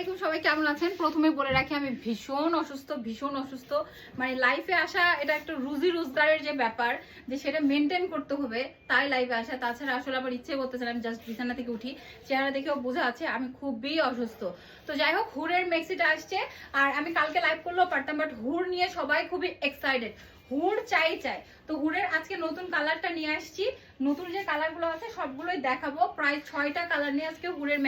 আলাইকুম, সবাই কেমন আছেন? প্রথমে বলে রাখি আমি ভীষণ অসুস্থ। মানে লাইফে আসা এটা একটা রুজি রোজগারের যে ব্যাপার, যে সেটা মেনটেন করতে হবে, তাই লাইফে আসা। তাছাড়া আসলে আমার ইচ্ছে করতেছে না, আমি জাস্ট বিছানা থেকে উঠি। চেহারা দেখেও বোঝা আছে আমি খুবই অসুস্থ। তো যাই হোক, হুরের মেক্সিটা আসছে আর আমি কালকে লাইভ করলেও পারতাম, বাট হুর নিয়ে সবাই খুবই এক্সাইটেড। হুর চাই। তো হুরের আজকে নতুন কালারটা নিয়ে আসছি। নতুন যে কালারগুলো আছে সবগুলোই দেখাবো। প্রায় 6টা কালার নিয়ে আজকে হুরের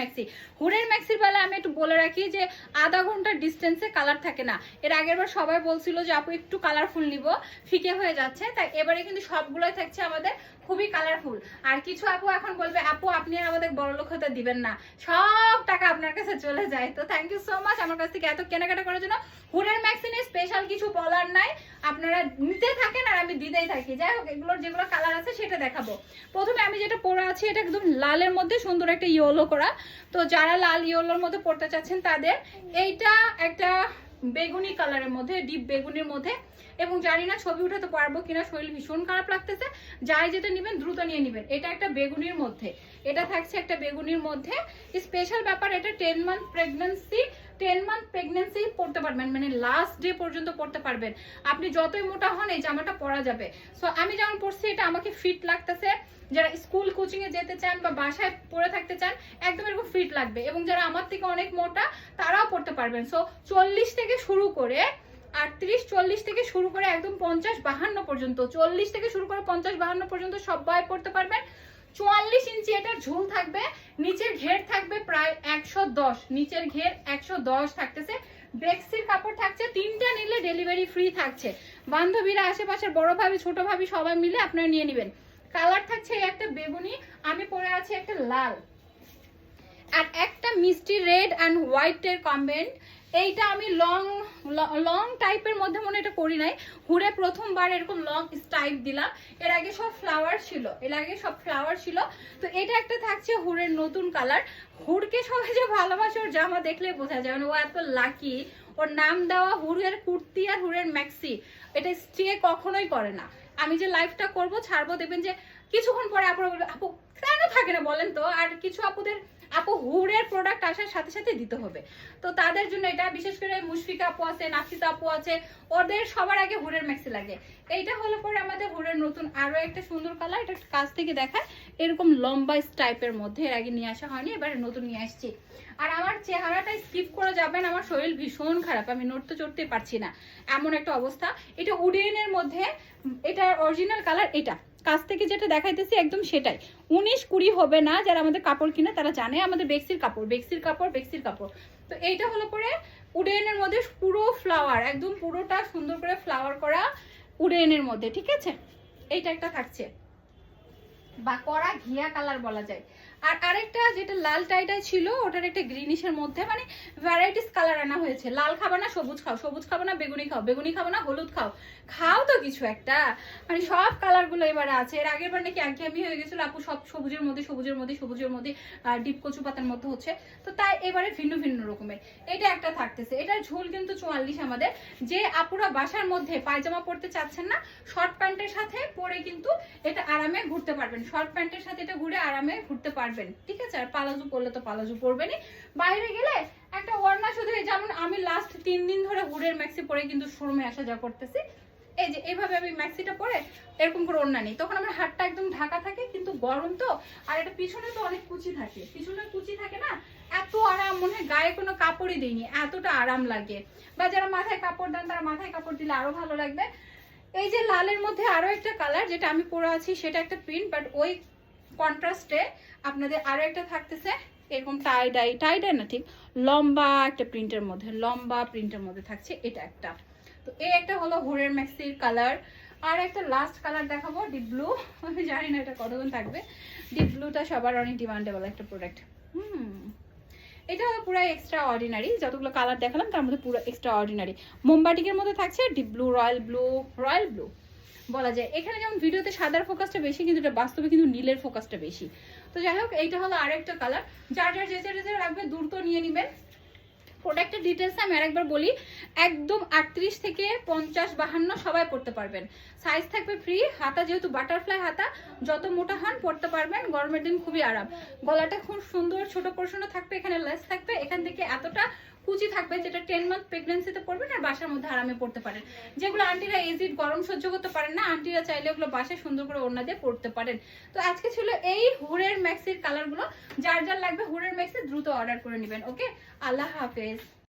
ম্যাক্সির বেলা আমি একটু বলে রাখি যে আধা ঘন্টার ডিস্টেন্সে কালার থাকে না। এর আগের বার সবাই বলছিল যে আপু একটু কালারফুল নিব, ফিকে হয়ে যাচ্ছে, তাই এবারে কিন্তু সবগুলোই থাকছে আমাদের খুবই কালারফুল। আর কিছু আপু এখন বলবে আপু আপনি আর আমাদের বড়লোক হতে দিবেন না, সব টাকা আপনার কাছে চলে যায়। তো থ্যাংক ইউ সো মাচ আমার কাছ থেকে এত কেনাকাটা করার জন্য। হুরের ম্যাক্সিনে স্পেশাল কিছু বলার নাই, আপনারা নিতে থাকেন আর আমি দিতেই থাকি। যাই হোক, এগুলোর যেগুলো কালার আছে সেটা দেখাবো। প্রথমে আমি যেটা পরে আছি এটা একদম লালের মধ্যে সুন্দর একটা ইয়েলো করা। তো যারা লাল ইয়েলোর মধ্যে পড়তে চাচ্ছেন তাদের এইটা একটা বেগুনি কালারের মধ্যে, ডিপ বেগুনির মধ্যে। এবং জানি না ছবি উঠাতে পারবো কিনা, শরীর ভীষণ খারাপ লাগতেছে। যাই যেটা নেবেন দ্রুত নিয়ে নেবেন। এটা একটা বেগুনির মধ্যে, এটা থাকছে একটা বেগুনির মধ্যে। স্পেশাল ব্যাপার, এটা 10 মান্থ প্রেগন্যান্সি পড়তে পারবেন, মানে লাস্ট ডে পর্যন্ত পড়তে পারবেন। আপনি যতই মোটা হন এই জামাটা পরা যাবে। সো আমি যেমন পরছি এটা আমাকে ফিট লাগতেছে। যারা স্কুল কোচিং এ যেতে চান বা বাসায় পরে থাকতে চান একদম এরকম ফিট লাগবে। এবং যারা আমার থেকে অনেক মোটা তারাও পড়তে পারবেন। সো 40 থেকে শুরু করে 38-40 থেকে শুরু করে একদম 50-52 পর্যন্ত, 40 থেকে শুরু করে 50-52 পর্যন্ত সবাই পড়তে পারবেন। 44 ইঞ্চি এটার ঝুল থাকবে। নিচের ঘের থাকবে প্রায় 110, নিচের ঘের 110 থাকতেছে। বেক্সির কাপড় থাকছে, 3টা নিলে ডেলিভারি ফ্রি থাকছে। বান্ধবীরা, আশেপাশের বড় ভাবি, ছোট ভাবি সবাই মিলে আপনারা নিয়ে নেবেন। কালার থাকছে একটা বেগুনি, আমি পরে আছি একটা লাল আর একটা মিষ্টি রেড অ্যান্ড হোয়াইটের কম্বিনেশন। এইটা আমি লং টাইপের মধ্যে মনে এটা করি নাই, হুড়ে প্রথমবার এরকম লং স্টাইপ দিলাম। এর আগে সব ফ্লাওয়ার ছিল। তো এটা একটা থাকছে হুড়ের নতুন কালার। হুড়কে সবাই যে ভালোবাসে, ওর জামা দেখলে বোঝা যায়, মানে ও এত লাকি। ওর নাম দেওয়া হুড়ের কুর্তি আর হুড়ের ম্যাক্সি, এটা স্টে কখনোই করে না। আমি যে লাইভটা করব ছাড়বো, দেখবেন যে কিছুক্ষণ পরে আপুরা বলবে আপু কেন থাকে না বলেন তো। আর কিছু আপুদের আপু হুড়ের প্রোডাক্ট আসার সাথে সাথে দিতে হবে, তো তাদের জন্য এটা। বিশেষ করে মুশফিকা আপু আছে, নাফিসা আপু আছে, ওদের সবার আগে হুড়ের ম্যাক্সি লাগে। এইটা হলো পরে আমাদের হুড়ের নতুন আরো একটা সুন্দর কালার। এটা কাছ থেকে দেখায়, এরকম লম্বা টাইপের মধ্যে। এর আগে নিয়ে আসা হয়নি, এবারে নতুন নিয়ে আসছি। আর আমার চেহারাটা স্কিপ করে যাবেন, আমার শরীর ভীষণ খারাপ, আমি নড়তে চড়তে পারছি না, এমন একটা অবস্থা। এটা উডেনের মধ্যে, এটা অরিজিনাল কালার। এটা কাছ থেকে যেটা দেখাইতেছি একদম সেটাই। 19-20 হবে না, যারা আমাদের কাপড় কিনে তারা জানে আমাদের বেক্সির কাপড়। তো এইটা হলো পরে উডেনের মধ্যে পুরো ফ্লাওয়ার, একদম পুরোটা সুন্দর করে ফ্লাওয়ার করা উডেনের মধ্যে, ঠিক আছে। এইটা একটা থাকছে, বা কড়া ঘিয়া কালার বলা যায়। আর আরেকটা যেটা লাল টাইটাই ছিল, ওটার একটা গ্রিনিশের মধ্যে, মানে ভ্যারাইটিস কালার আনা হয়েছে। লাল খাবে না সবুজ খাও, সবুজ খাবে না বেগুনি খাও, বেগুনি খাবে না হলুদ খাও, খাও তো কিছু একটা। মানে সব কালারগুলো এবারে আছে। এর আগের বার নাকি একঘেয়েমি হয়ে গেছিল আপু, সব সবুজের মধ্যে ডিপ কচু পাতার মধ্যে হচ্ছে। তো তাই এবারে ভিন্ন ভিন্ন রকমের এটা একটা থাকতেছে। এটার ঝুল কিন্তু 44 আমাদের। যে আপুরা বাসার মধ্যে পায়জামা পরতে চাচ্ছেন না, শর্ট প্যান্টের সাথে পরে কিন্তু এটা আরামে ঘুরতে পারবেন, শর্ট প্যান্টের সাথে এটা ঘুরে আরামে ঘুরতে পারবেন, ঠিক আছে। আর পালাজু পরলে তো পালাজু পরবেনই। বাইরে গেলে একটা ওড়না শুধু, যেমন আমি লাস্ট 3 দিন ধরে হুডের ম্যাক্সি পরে কিন্তু শোরুমে আসা যা করতেছি। এই যে এইভাবে আমি ম্যাক্সিটা পরে এরকম করে ওড়না নেই, তখন আমার হাতটা একদম ঢাকা থাকে, কিন্তু গরম তো। আর এটা পিছনে তো অনেক কুচি থাকে, না, এত আরাম, মনে হয় গায়ে কোনো কাপড়ই দিইনি, এতটা আরাম লাগে। বা যারা মাথায় কাপড় দেন তারা মাথায় কাপড় দিলে আরো ভালো লাগবে। এই যে লালের মধ্যে আরো একটা কালার যেটা আমি পরে আছি, সেটা একটা প্রিন্ট, বাট ওই কন্ট্রাস্টে আপনাদের আরো একটা থাকতেছে এরকম টাই ডাই না, ঠিক লম্বা একটা প্রিন্টের মধ্যে থাকছে এটা একটা। তো এই একটা হলো হুরের ম্যাক্সির কালার। আর একটা লাস্ট কালার দেখাবো, ডিপ ব্লু। আমি জানি না এটা কতক্ষণ থাকবে। ডিপ ব্লুটা সবার অনেক ডিমান্ডেবল একটা প্রোডাক্ট। এটা হলো পুরো এক্সট্রা অর্ডিনারি, যতগুলো কালার দেখালাম তার মধ্যে পুরো এক্সট্রা অর্ডিনারি। মোমবাটিকের মধ্যে থাকছে ডিপ ব্লু, রয়্যাল ব্লু বলা যায়। এখানে যেমন ভিডিওতে সাদার ফোকাসটা বেশি, কিন্তু এটা বাস্তবে কিন্তু নীলের ফোকাসটা বেশি। তো যাই হোক, এইটা হলো আরেকটা কালার। যার যেটা লাগবে দ্রুত নিয়ে নেবেন। প্রোডাক্টের ডিটেলস আমি আরেকবার বলি, একদম 38 থেকে 50 52 সবাই পড়তে পারবেন। সাইজ থাকবে ফ্রি, হাতা যেহেতু বাটারফ্লাই হাতা, যত মোটা হন পড়তে পারবেন, গরমের দিন খুবই আরাম। গলাটা খুব সুন্দর ছোট পোর্শনও থাকবে, এখানে লেস থাকবে, এখান থেকে এতটা কুচি থাকবে যেটা 10 মান্থ প্রেগন্যান্সিতে পড়বেন আর বাসার মধ্যে আরামে পড়তে পারেন। যেগুলো আন্টিরা এজিড গরম সহ্য করতে পারেন না, আন্টিরা চাইলে ওগুলো বাসায় সুন্দর করে ওড়না দিয়ে পড়তে পারেন। তো আজকে ছিল এই হুরের ম্যাক্সির কালারগুলো, যার যার লাগবে হুরের ম্যাক্সি দ্রুত অর্ডার করে নেবেন। ওকে, আল্লাহ হাফেজ।